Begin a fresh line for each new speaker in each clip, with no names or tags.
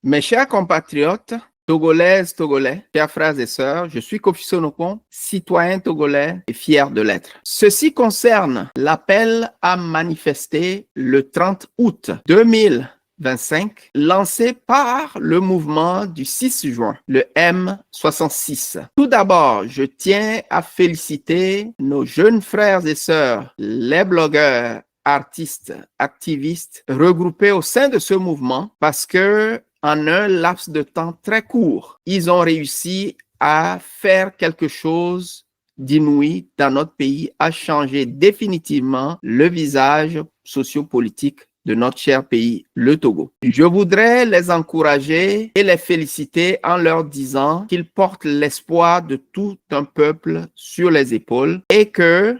Mes chers compatriotes, Togolaises, Togolais, chers frères et sœurs, je suis Kofi Sonokon, citoyen togolais et fier de l'être. Ceci concerne l'appel à manifester le 30 août 2025, lancé par le mouvement du 6 juin, le M66. Tout d'abord, je tiens à féliciter nos jeunes frères et sœurs, les blogueurs, artistes, activistes regroupés au sein de ce mouvement parce que en un laps de temps très court, ils ont réussi à faire quelque chose d'inouï dans notre pays, à changer définitivement le visage sociopolitique de notre cher pays, le Togo. Je voudrais les encourager et les féliciter en leur disant qu'ils portent l'espoir de tout un peuple sur les épaules et que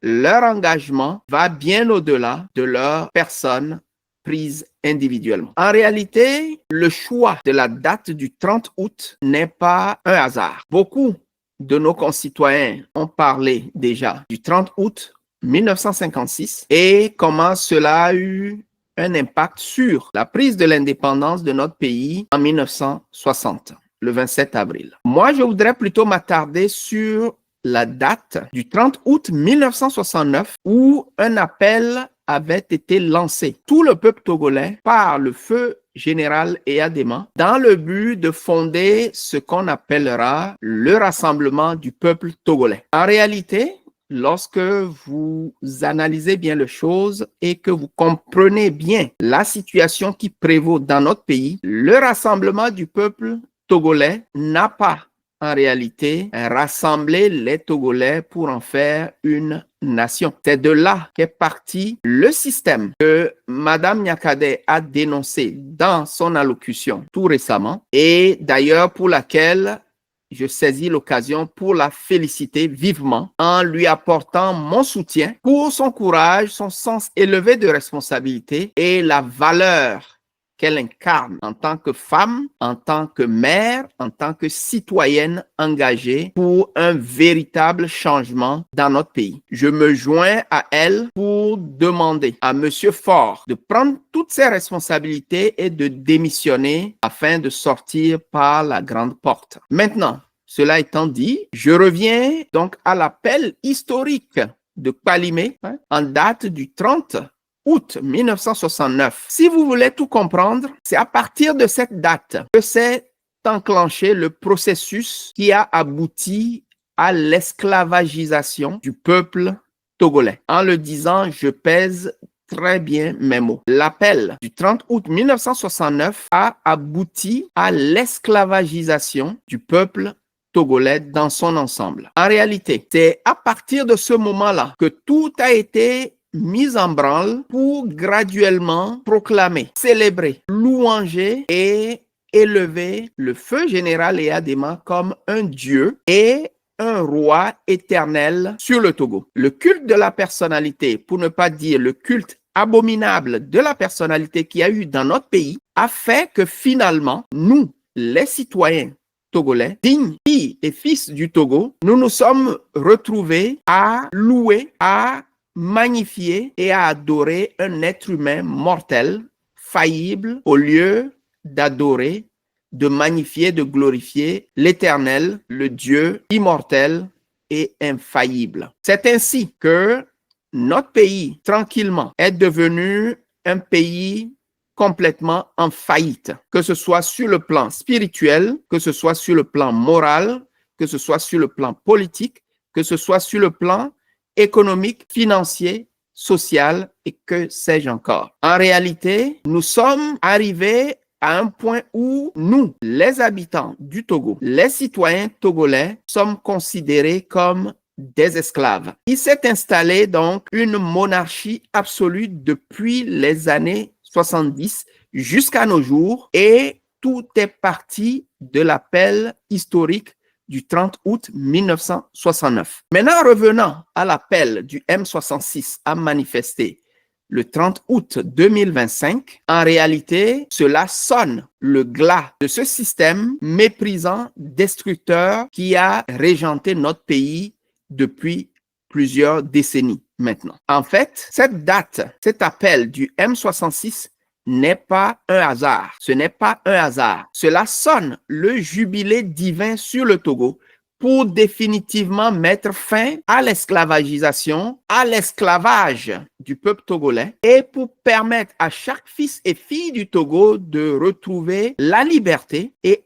leur engagement va bien au-delà de leur personne prise individuellement. En réalité, le choix de la date du 30 août n'est pas un hasard. Beaucoup de nos concitoyens ont parlé déjà du 30 août 1956 et comment cela a eu un impact sur la prise de l'indépendance de notre pays en 1960, le 27 avril. Moi, je voudrais plutôt m'attarder sur la date du 30 août 1969 où un appel avait été lancé. Tout le peuple togolais par le feu général Eyadema dans le but de fonder ce qu'on appellera le rassemblement du peuple togolais. En réalité, lorsque vous analysez bien les choses et que vous comprenez bien la situation qui prévaut dans notre pays, le rassemblement du peuple togolais n'a pas en réalité rassembler les Togolais pour en faire une nation. C'est de là qu'est parti le système que Madame Nyakade a dénoncé dans son allocution tout récemment et d'ailleurs pour laquelle je saisis l'occasion pour la féliciter vivement en lui apportant mon soutien pour son courage, son sens élevé de responsabilité et la valeur qu'elle incarne en tant que femme, en tant que mère, en tant que citoyenne engagée pour un véritable changement dans notre pays. Je me joins à elle pour demander à Monsieur Faure de prendre toutes ses responsabilités et de démissionner afin de sortir par la grande porte. Maintenant, cela étant dit, je reviens donc à l'appel historique de Kpalimé en date du 30 août 1969. Si vous voulez tout comprendre, c'est à partir de cette date que s'est enclenché le processus qui a abouti à l'esclavagisation du peuple togolais. En le disant, je pèse très bien mes mots. L'appel du 30 août 1969 a abouti à l'esclavagisation du peuple togolais dans son ensemble. En réalité, c'est à partir de ce moment-là que tout a été mise en branle pour graduellement proclamer, célébrer, louanger et élever le feu général Eyadema comme un dieu et un roi éternel sur le Togo. Le culte de la personnalité, pour ne pas dire le culte abominable de la personnalité qu'il y a eu dans notre pays, a fait que finalement, nous, les citoyens togolais, dignes filles et fils du Togo, nous nous sommes retrouvés à louer, à magnifier et à adorer un être humain mortel, faillible, au lieu d'adorer, de magnifier, de glorifier l'Éternel, le Dieu immortel et infaillible. C'est ainsi que notre pays, tranquillement, est devenu un pays complètement en faillite, que ce soit sur le plan spirituel, que ce soit sur le plan moral, que ce soit sur le plan politique, que ce soit sur le plan économique, financier, social et que sais-je encore. En réalité, nous sommes arrivés à un point où nous, les habitants du Togo, les citoyens togolais, sommes considérés comme des esclaves. Il s'est installé donc une monarchie absolue depuis les années 70 jusqu'à nos jours et tout est parti de l'appel historique du 30 août 1969. Maintenant, revenant à l'appel du M66 à manifester le 30 août 2025, en réalité, cela sonne le glas de ce système méprisant, destructeur qui a régenté notre pays depuis plusieurs décennies maintenant. En fait, cette date, cet appel du M66 n'est pas un hasard. Ce n'est pas un hasard. Cela sonne le jubilé divin sur le Togo pour définitivement mettre fin à l'esclavagisation, à l'esclavage du peuple togolais et pour permettre à chaque fils et fille du Togo de retrouver la liberté et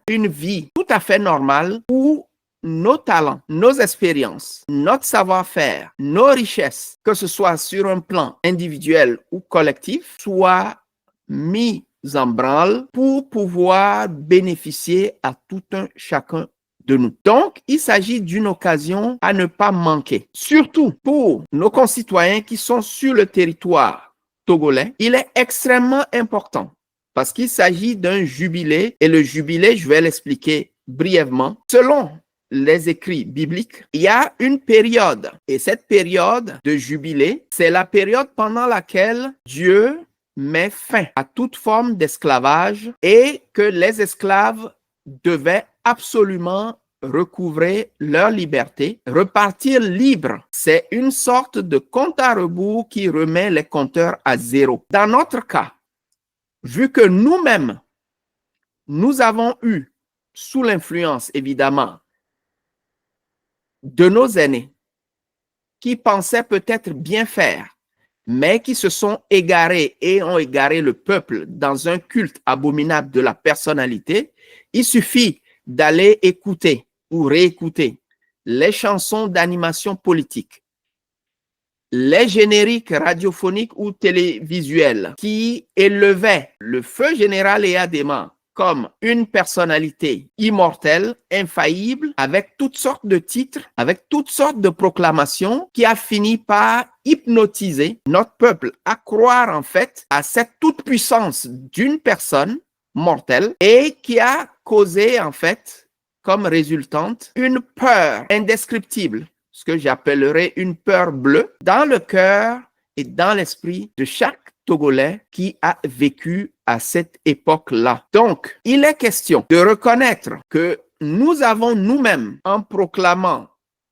une vie tout à fait normale où nos talents, nos expériences, notre savoir-faire, nos richesses, que ce soit sur un plan individuel ou collectif, soient mis en branle pour pouvoir bénéficier à tout un chacun de nous. Donc, il s'agit d'une occasion à ne pas manquer. Surtout pour nos concitoyens qui sont sur le territoire togolais, il est extrêmement important parce qu'il s'agit d'un jubilé et le jubilé, je vais l'expliquer brièvement. Selon les écrits bibliques, il y a une période et cette période de jubilé, c'est la période pendant laquelle Dieu met fin à toute forme d'esclavage et que les esclaves devaient absolument recouvrer leur liberté, repartir libres. C'est une sorte de compte à rebours qui remet les compteurs à zéro. Dans notre cas, vu que nous-mêmes, nous avons eu, sous l'influence évidemment, de nos aînés, qui pensaient peut-être bien faire, mais qui se sont égarés et ont égaré le peuple dans un culte abominable de la personnalité, il suffit d'aller écouter ou réécouter les chansons d'animation politique, les génériques radiophoniques ou télévisuels qui élevaient le feu général Eyadema comme une personnalité immortelle, infaillible, avec toutes sortes de titres, avec toutes sortes de proclamations, qui a fini par hypnotiser notre peuple à croire en fait à cette toute-puissance d'une personne mortelle et qui a causé en fait comme résultante une peur indescriptible, ce que j'appellerais une peur bleue, dans le cœur et dans l'esprit de chaque Togolais qui a vécu à cette époque-là. Donc, il est question de reconnaître que nous avons nous-mêmes, en proclamant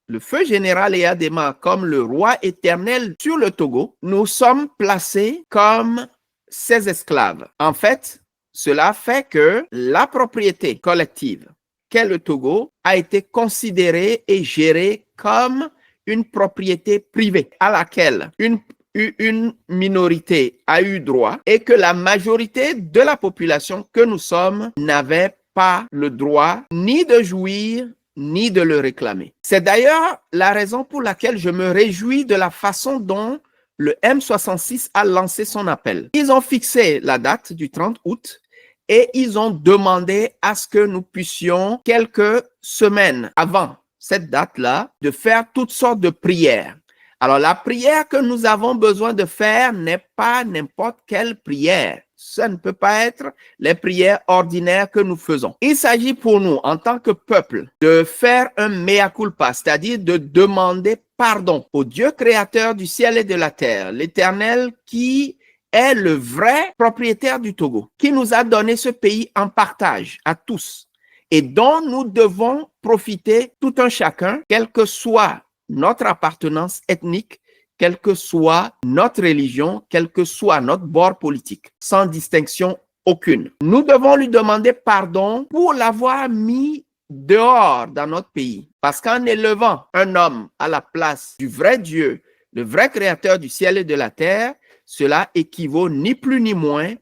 le feu général Eyadema comme le roi éternel sur le Togo, nous sommes placés comme ses esclaves. En fait, cela fait que la propriété collective qu'est le Togo a été considérée et gérée comme une propriété privée à laquelle une minorité a eu droit et que la majorité de la population que nous sommes n'avait pas le droit ni de jouir ni de le réclamer. C'est d'ailleurs la raison pour laquelle je me réjouis de la façon dont le M66 a lancé son appel. Ils ont fixé la date du 30 août et ils ont demandé à ce que nous puissions, quelques semaines avant cette date-là, de faire toutes sortes de prières. Alors, la prière que nous avons besoin de faire n'est pas n'importe quelle prière. Ça ne peut pas être les prières ordinaires que nous faisons. Il s'agit pour nous, en tant que peuple, de faire un mea culpa, c'est-à-dire de demander pardon au Dieu créateur du ciel et de la terre, l'Éternel qui est le vrai propriétaire du Togo, qui nous a donné ce pays en partage à tous et dont nous devons profiter tout un chacun, quel que soit notre appartenance ethnique, quelle que soit notre religion, quel que soit notre bord politique, sans distinction aucune. Nous devons lui demander pardon pour l'avoir mis dehors dans notre pays. Parce qu'en élevant un homme à la place du vrai Dieu, le vrai créateur du ciel et de la terre, cela équivaut ni plus ni moins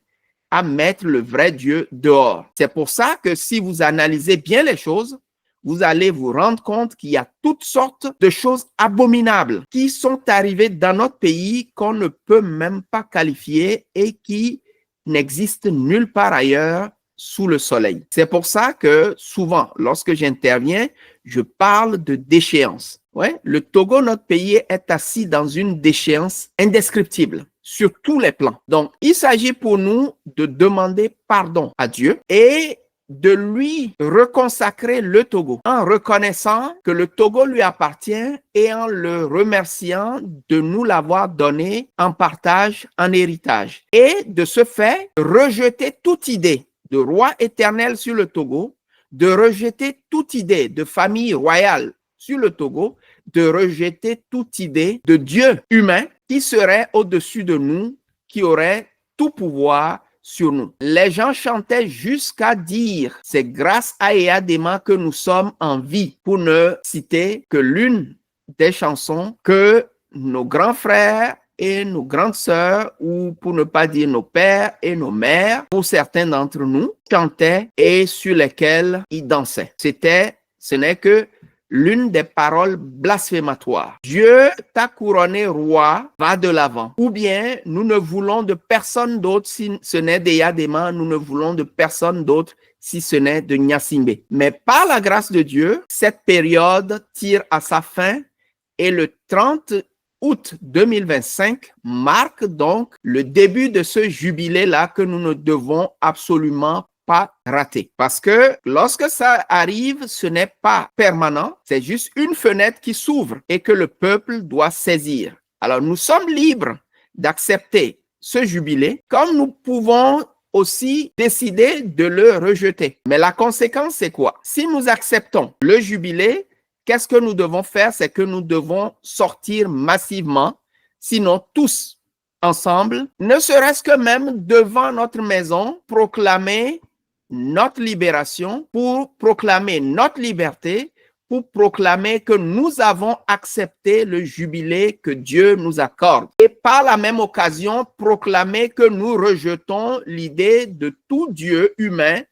à mettre le vrai Dieu dehors. C'est pour ça que si vous analysez bien les choses, vous allez vous rendre compte qu'il y a toutes sortes de choses abominables qui sont arrivées dans notre pays qu'on ne peut même pas qualifier et qui n'existent nulle part ailleurs sous le soleil. C'est pour ça que souvent, lorsque j'interviens, je parle de déchéance. Ouais, le Togo, notre pays, est assis dans une déchéance indescriptible sur tous les plans. Donc, il s'agit pour nous de demander pardon à Dieu et de lui reconsacrer le Togo en reconnaissant que le Togo lui appartient et en le remerciant de nous l'avoir donné en partage, en héritage. Et de ce fait, rejeter toute idée de roi éternel sur le Togo, de rejeter toute idée de famille royale sur le Togo, de rejeter toute idée de Dieu humain qui serait au-dessus de nous, qui aurait tout pouvoir sur nous. Les gens chantaient jusqu'à dire, c'est grâce à Eyadema que nous sommes en vie, pour ne citer que l'une des chansons que nos grands frères et nos grandes sœurs, ou pour ne pas dire nos pères et nos mères, pour certains d'entre nous, chantaient et sur lesquelles ils dansaient. Ce n'est que l'une des paroles blasphématoires. Dieu t'a couronné roi, va de l'avant. Ou bien, nous ne voulons de personne d'autre si ce n'est d'Eyadema, nous ne voulons de personne d'autre si ce n'est de Gnassingbé. Mais par la grâce de Dieu, cette période tire à sa fin et le 30 août 2025 marque donc le début de ce jubilé-là que nous ne devons absolument pas rater. Parce que lorsque ça arrive, ce n'est pas permanent, c'est juste une fenêtre qui s'ouvre et que le peuple doit saisir. Alors nous sommes libres d'accepter ce jubilé, comme nous pouvons aussi décider de le rejeter. Mais la conséquence, c'est quoi? Si nous acceptons le jubilé, qu'est-ce que nous devons faire? C'est que nous devons sortir massivement, sinon tous ensemble, ne serait-ce que même devant notre maison, proclamer notre libération, pour proclamer notre liberté, pour proclamer que nous avons accepté le jubilé que Dieu nous accorde. Et par la même occasion, proclamer que nous rejetons l'idée de tout Dieu humain,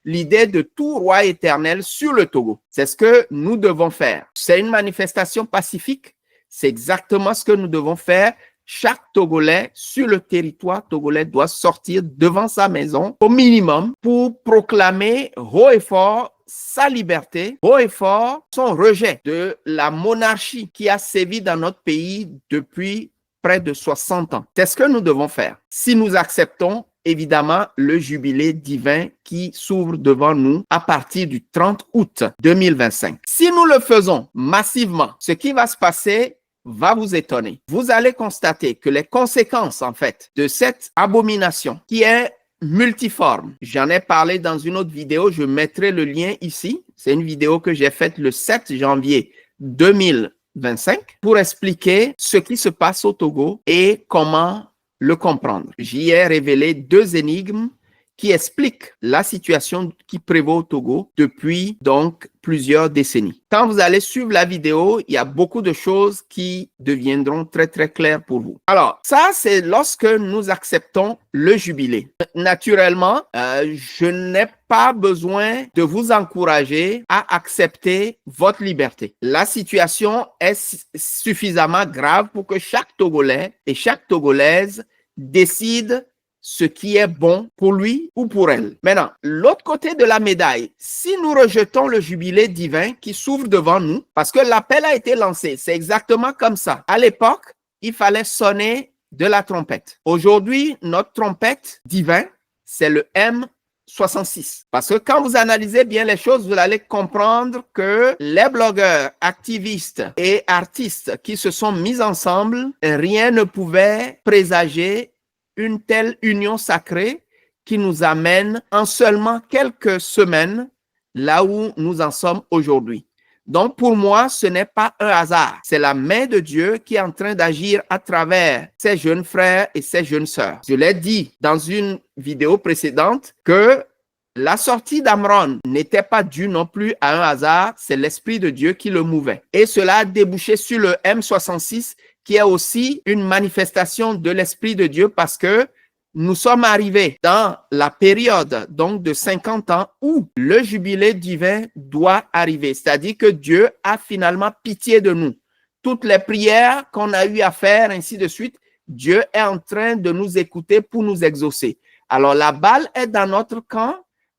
l'idée de tout roi éternel sur le Togo. C'est ce que nous devons faire. C'est une manifestation pacifique. C'est exactement ce que nous devons faire. Chaque Togolais sur le territoire togolais doit sortir devant sa maison au minimum pour proclamer haut et fort sa liberté, haut et fort son rejet de la monarchie qui a sévi dans notre pays depuis près de 60 ans. C'est ce que nous devons faire. Si nous acceptons évidemment le jubilé divin qui s'ouvre devant nous à partir du 30 août 2025. Si nous le faisons massivement, ce qui va se passer va vous étonner. Vous allez constater que les conséquences, en fait, de cette abomination qui est multiforme, j'en ai parlé dans une autre vidéo, je mettrai le lien ici. C'est une vidéo que j'ai faite le 7 janvier 2025 pour expliquer ce qui se passe au Togo et comment le comprendre. J'y ai révélé 2 énigmes qui expliquent la situation qui prévaut au Togo depuis donc plusieurs décennies. Quand vous allez suivre la vidéo, il y a beaucoup de choses qui deviendront très très claires pour vous. Alors, ça c'est lorsque nous acceptons le jubilé. Naturellement, je n'ai pas besoin de vous encourager à accepter votre liberté. La situation est suffisamment grave pour que chaque Togolais et chaque Togolaise décide ce qui est bon pour lui ou pour elle. Maintenant, l'autre côté de la médaille, si nous rejetons le jubilé divin qui s'ouvre devant nous, parce que l'appel a été lancé, c'est exactement comme ça. À l'époque, il fallait sonner de la trompette. Aujourd'hui, notre trompette divin, c'est le M66. Parce que quand vous analysez bien les choses, vous allez comprendre que les blogueurs, activistes et artistes qui se sont mis ensemble, rien ne pouvait présager une telle union sacrée qui nous amène en seulement quelques semaines là où nous en sommes aujourd'hui. Donc pour moi, ce n'est pas un hasard. C'est la main de Dieu qui est en train d'agir à travers ses jeunes frères et ses jeunes sœurs. Je l'ai dit dans une vidéo précédente que la sortie d'Amron n'était pas due non plus à un hasard, c'est l'Esprit de Dieu qui le mouvait. Et cela a débouché sur le M66 qui est aussi une manifestation de l'Esprit de Dieu parce que nous sommes arrivés dans la période donc de 50 ans où le jubilé divin doit arriver. C'est-à-dire que Dieu a finalement pitié de nous. Toutes les prières qu'on a eu à faire, ainsi de suite, Dieu est en train de nous écouter pour nous exaucer. Alors la balle est dans notre camp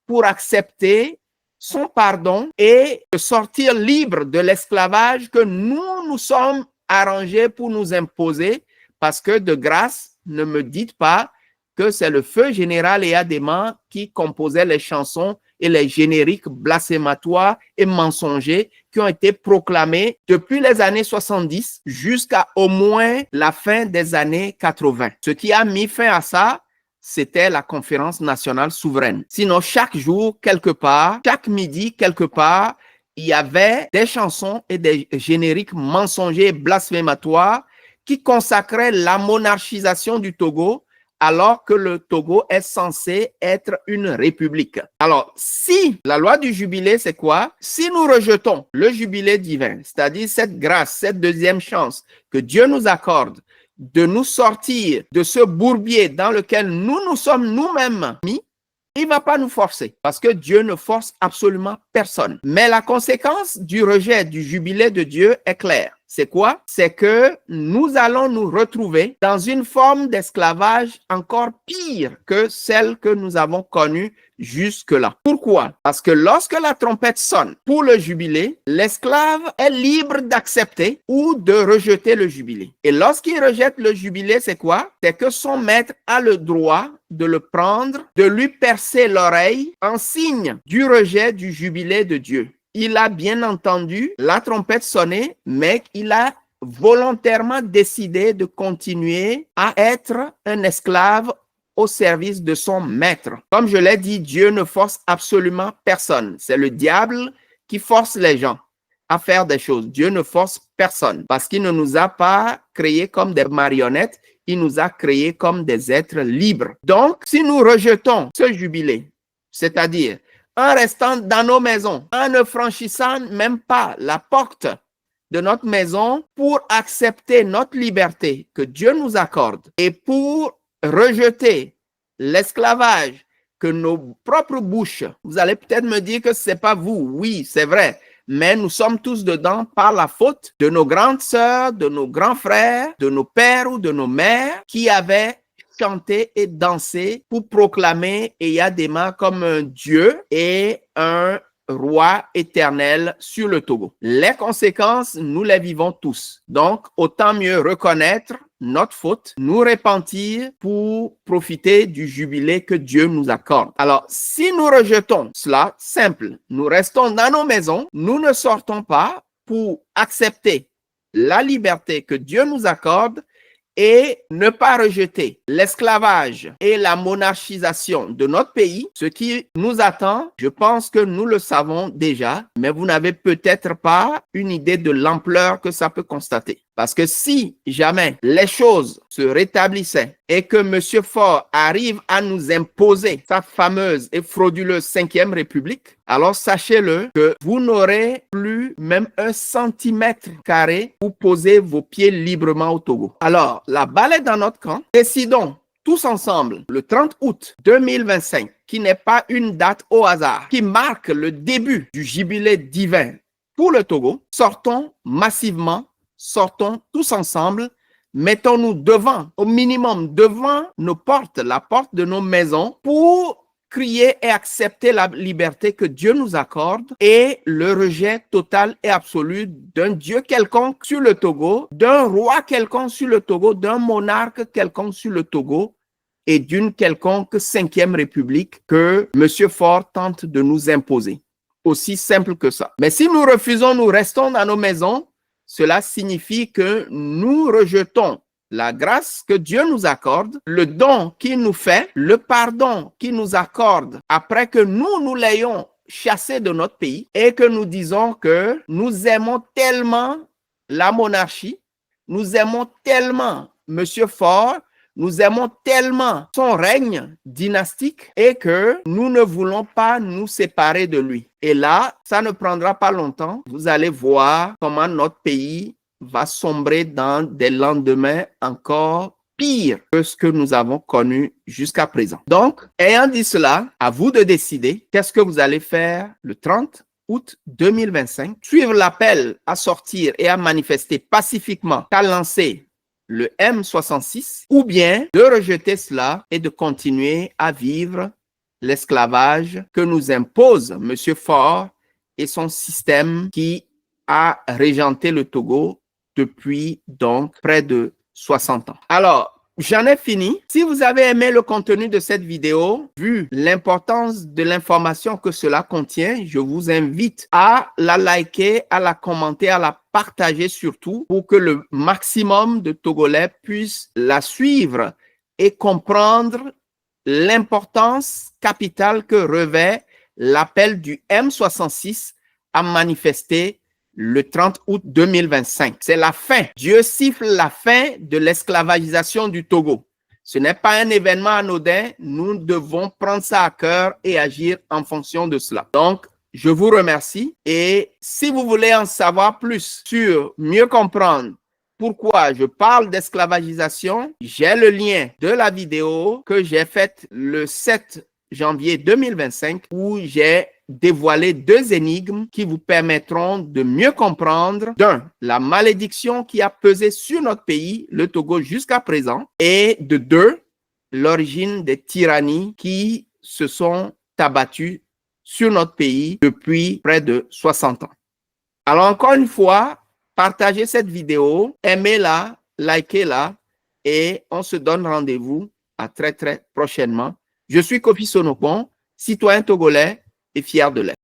pour accepter son pardon et sortir libre de l'esclavage que nous sommes arrangés pour nous imposer, parce que de grâce, ne me dites pas que c'est le feu général Eyadema qui composait les chansons et les génériques blasphématoires et mensongers qui ont été proclamés depuis les années 70 jusqu'à au moins la fin des années 80. Ce qui a mis fin à ça, c'était la conférence nationale souveraine. Sinon, chaque jour, quelque part, chaque midi, quelque part, il y avait des chansons et des génériques mensongers et blasphématoires qui consacraient la monarchisation du Togo alors que le Togo est censé être une république. Alors, si la loi du jubilé, c'est quoi? Si nous rejetons le jubilé divin, c'est-à-dire cette grâce, cette deuxième chance que Dieu nous accorde de nous sortir de ce bourbier dans lequel nous nous sommes nous-mêmes mis, il ne va pas nous forcer parce que Dieu ne force absolument personne. Mais la conséquence du rejet du jubilé de Dieu est claire. C'est quoi? C'est que nous allons nous retrouver dans une forme d'esclavage encore pire que celle que nous avons connue jusque-là. Pourquoi? Parce que lorsque la trompette sonne pour le jubilé, l'esclave est libre d'accepter ou de rejeter le jubilé. Et lorsqu'il rejette le jubilé, c'est quoi? C'est que son maître a le droit de le prendre, de lui percer l'oreille en signe du rejet du jubilé de Dieu. Il a bien entendu la trompette sonner, mais il a volontairement décidé de continuer à être un esclave au service de son maître. Comme je l'ai dit, Dieu ne force absolument personne. C'est le diable qui force les gens à faire des choses. Dieu ne force personne parce qu'il ne nous a pas créés comme des marionnettes, il nous a créés comme des êtres libres. Donc, si nous rejetons ce jubilé, c'est-à-dire en restant dans nos maisons, en ne franchissant même pas la porte de notre maison pour accepter notre liberté que Dieu nous accorde et pour rejeter l'esclavage que nos propres bouches, vous allez peut-être me dire que ce n'est pas vous, oui, c'est vrai, mais nous sommes tous dedans par la faute de nos grandes sœurs, de nos grands frères, de nos pères ou de nos mères qui avaient chanter et danser pour proclamer Eyadema comme un Dieu et un roi éternel sur le Togo. Les conséquences, nous les vivons tous. Donc, autant mieux reconnaître notre faute, nous repentir pour profiter du jubilé que Dieu nous accorde. Alors, si nous rejetons cela, simple, nous restons dans nos maisons, nous ne sortons pas pour accepter la liberté que Dieu nous accorde et ne pas rejeter l'esclavage et la monarchisation de notre pays. Ce qui nous attend, je pense que nous le savons déjà, mais vous n'avez peut-être pas une idée de l'ampleur que ça peut constater. Parce que si jamais les choses se rétablissaient et que M. Faure arrive à nous imposer sa fameuse et frauduleuse 5e République, alors sachez-le que vous n'aurez plus même 1 centimètre carré pour poser vos pieds librement au Togo. Alors, la balle est dans notre camp. Décidons tous ensemble, le 30 août 2025, qui n'est pas une date au hasard, qui marque le début du jubilé divin pour le Togo, sortons massivement, sortons tous ensemble, mettons-nous devant, au minimum devant nos portes, la porte de nos maisons, pour crier et accepter la liberté que Dieu nous accorde et le rejet total et absolu d'un Dieu quelconque sur le Togo, d'un roi quelconque sur le Togo, d'un monarque quelconque sur le Togo et d'une quelconque 5e République que M. Faure tente de nous imposer. Aussi simple que ça. Mais si nous refusons, nous restons dans nos maisons, cela signifie que nous rejetons la grâce que Dieu nous accorde, le don qu'il nous fait, le pardon qu'il nous accorde après que nous l'ayons chassé de notre pays et que nous disons que nous aimons tellement la monarchie, nous aimons tellement M. Faure, nous aimons tellement son règne dynastique et que nous ne voulons pas nous séparer de lui. Et là, ça ne prendra pas longtemps. Vous allez voir comment notre pays va sombrer dans des lendemains encore pires que ce que nous avons connu jusqu'à présent. Donc, ayant dit cela, à vous de décider qu'est-ce que vous allez faire le 30 août 2025. Suivre l'appel à sortir et à manifester pacifiquement qu'a lancé le M66, ou bien de rejeter cela et de continuer à vivre l'esclavage que nous impose M. Faure et son système qui a régenté le Togo depuis donc près de 60 ans. Alors, j'en ai fini. Si vous avez aimé le contenu de cette vidéo, vu l'importance de l'information que cela contient, je vous invite à la liker, à la commenter, à la partager surtout pour que le maximum de Togolais puissent la suivre et comprendre l'importance capitale que revêt l'appel du M66 à manifester le 30 août 2025. C'est la fin. Dieu siffle la fin de l'esclavagisation du Togo. Ce n'est pas un événement anodin. Nous devons prendre ça à cœur et agir en fonction de cela. Donc, je vous remercie. Et si vous voulez en savoir plus sur mieux comprendre pourquoi je parle d'esclavagisation, j'ai le lien de la vidéo que j'ai faite le 7 janvier 2025 où j'ai dévoilé 2 énigmes qui vous permettront de mieux comprendre, d'un, la malédiction qui a pesé sur notre pays, le Togo, jusqu'à présent, et de 2, l'origine des tyrannies qui se sont abattues sur notre pays depuis près de 60 ans. Alors, encore une fois, partagez cette vidéo, aimez-la, likez-la et on se donne rendez-vous à très prochainement. Je suis Kofi Sonopon, citoyen togolais et fier de l'être.